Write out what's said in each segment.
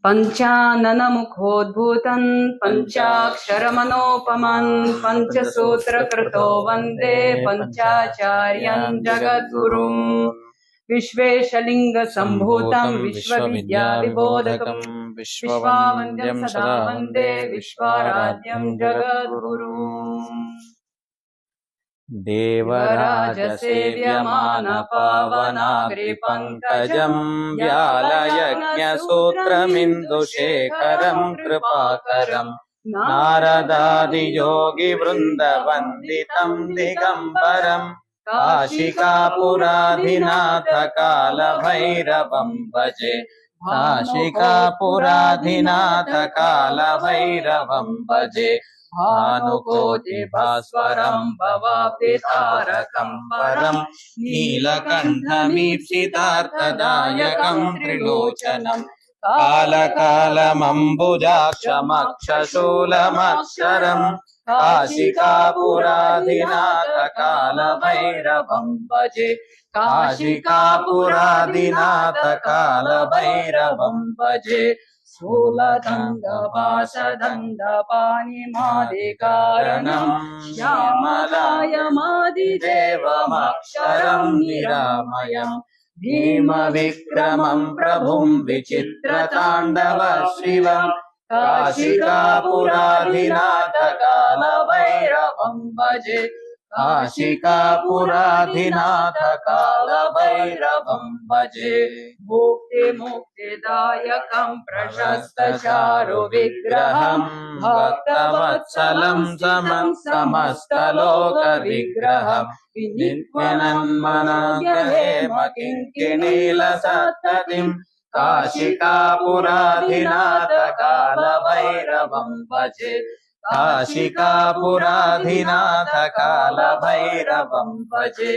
पञ्चाननमुखोद्भूतन् पञ्चाक्षरमनोपमन् पञ्चसूत्रकृतो वन्दे पञ्चाचार्यन् जगद्गुरुम् विश्वेशलिङ्गसम्भूतं विश्वविद्याविबोधकं विश्ववन्द्यं सदा वन्दे विश्वाराध्यं जगद्गुरुम् देवराजसेव्यमानपावनाग्रिपङ्कजं व्यालयज्ञसूत्रमिन्दुशेखरं कृपाकरं नारदादियोगिवृन्दवन्दितं दिगम्बरं काशिकापुराधिनाथकालभैरवं भजे काशिकापुराधिनाथकालभैरवं भजे भानुकोटिभास्वरं भवाब्धितारकं परं नीलकण्ठमीप्सितार्थदायकं त्रिलोचनं कालकालमम्बुजाक्षमक्षशूलमक्षरं काशिकापुराधिनाथकालभैरवं भजे काशिकापुराधिनाथकालभैरवं भजे स्थूलदण्डपाशदण्डपाणिमादिकारणं श्यामलायमादिदेवमक्षरं निरामयं भीमविक्रमं प्रभुं विचित्रताण्डव शिवं काशिकापुराधिनाथकालभैरवं भजे काशिकापुराधिनाथकालभैरवं भजे मुक्तिमुक्तिदायकं प्रशस्तचारुविग्रहं भक्तवत्सलं समं समस्तलोकविग्रहं विनित्मनन्मनाग्रहेमकिङ्किणीलसत्ततिं काशिकापुराधिनाथकालभैरवं भजे काशिकापुराधिनाथकालभैरवं भजे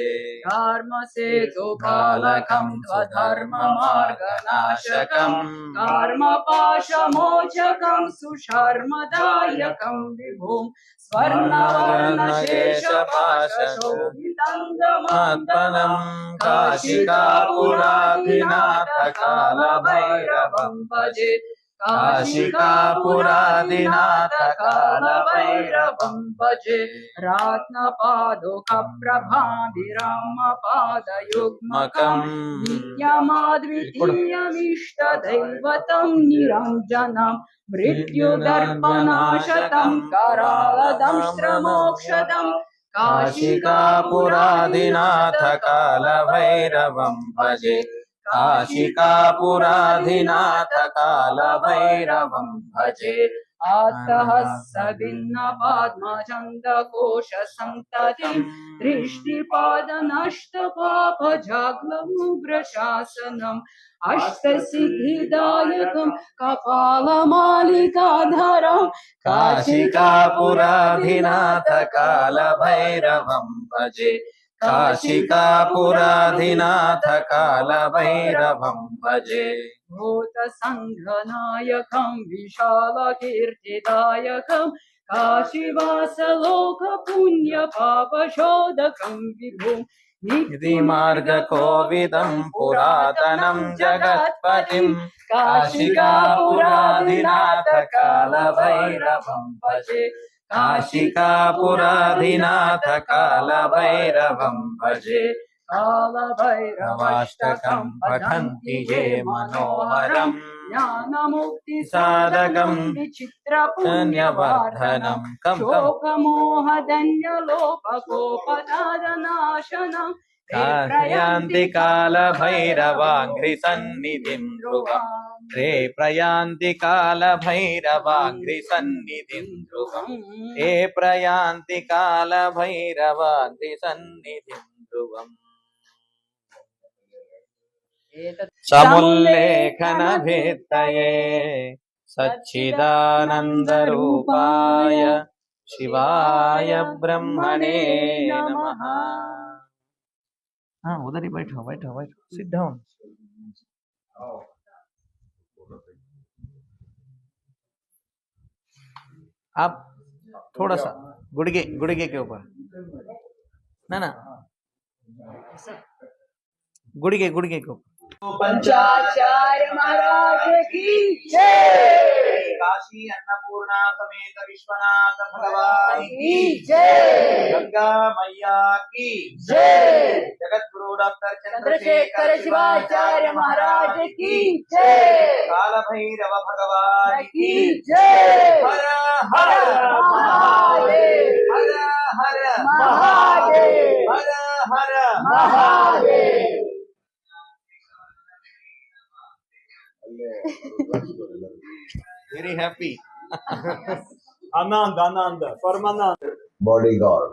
धर्मसेतुपालकं स्वधर्ममार्गनाशकं कर्मपाशमोचकं सुशर्मदायकं विभुं स्वर्णवर्णशेषपाशशोभितं काशिकापुराधिनाथकालभैरवं भजे काशिकापुराधिनाथकालभैरवं भजे रत्नपादुकप्रभाभिरामपादयुग्मकं नित्यमाद्वितीयमिष्टदैवतं निरञ्जनं मृत्युदर्पनाशतं करालदंष्ट्रमोक्षदं काशिकापुराधिनाथकालभैरवं भजे काशिकापुराधिनाथकालभैरवं भजे आत्तहस्तभिन्नपाद्मचन्दकोशसन्ततिं दृष्टिपादनष्टपापजाग्लमुग्रशासनम् अष्टसिद्धिदायकं कपालमालिकाधरं काशिकापुराधिनाथकालभैरवं भजे काशिकापुराधिनाथकालभैरवं भजे भूतसङ्घनायकं विशालकीर्तिदायकं काशीवासलोकपुण्यपापशोधकं विभुं निधिमार्गकोविदं पुरातनं जगत्पतिं काशिकापुराधिनाथकालभैरवं भजे काशिकापुराधिनाथकालभैरवं भजे कालभैरवाष्टकं पठन्ति ये मनोहरं ज्ञानमुक्तिसाधकं विचित्रपुण्यवर्धनं शोकमोहदन्यलोपकोपदादनाशनं प्रयान्ति कालभैरवाङ्घ्रिसन्निधिं ध्रुवम् रे प्रयान्ति कालभैरवाङ्घ्रिसन्निधिं ध्रुवम् रे प्रयान्ति कालभैरवाङ्घ्रिसन्निधिं ध्रुवम् समुल्लेखनभित्तये सच्चिदानन्दरूपाय शिवाय ब्रह्मणे नमः। हाँ उधर ही बैठो बैठो बैठो सिट डाउन। आप थोड़ा सा गुड़गे गुड़गे के ऊपर ना ना गुड़गे गुड़गे के ऊपर। पंचाचार्य महाराज की जय। काशी अन्नपूर्णा समेत विश्वनाथ भगवान की जय। गंगा मैया की जय। जगत गुरु डॉक्टर चंद्रशेखर शिवाचार्य महाराज की जय। काल भैरव भगवान की जय। हर हर महादेव। हर हर महादेव। हर हर Mahadev. Very happy. Anand, Anand, Parmanand. bodyguard.